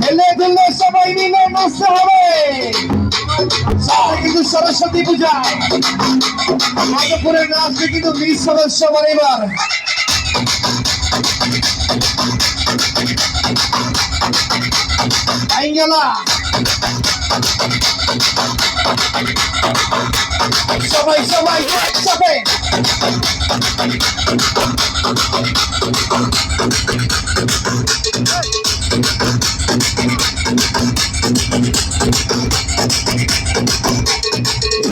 হেলে দুলে সবাই মিলে নাচতে হবে। সামনে কিন্তু সরস্বতী পূজা, মাধবপুরের নাচবে কিন্তু মিস সদস্য এবার। আইঙ্গেলা সবাই সবাই একসাথে।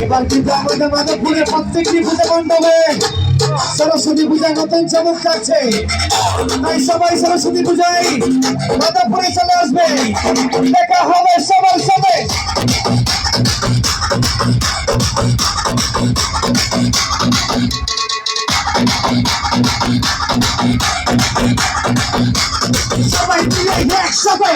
এবার কিন্তু আমাদের মাধবপুরে প্রত্যেকটি পূজা মণ্ডপে সরস্বতী পূজায় নতুন চমক থাকছে। তাই সবাই সরস্বতী পূজায় মাধবপুরে চলে আসবে, দেখা হবে সবার সাথে। সবাই মিলে একসাথে।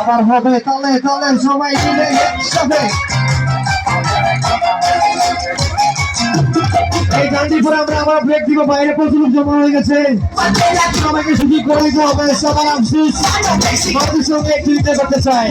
আবার হবে তলে তলে সবাই মিলে একসাথে। এই গানটি পরে আমরা আবার ব্রেক দিব, বাইরে প্রচুর লোক জমা হয়ে গেছে, সবাইকে সুযোগ করে দিতে হবে। সবার আফসোস সঙ্গে একটু দিতে করতে চাই।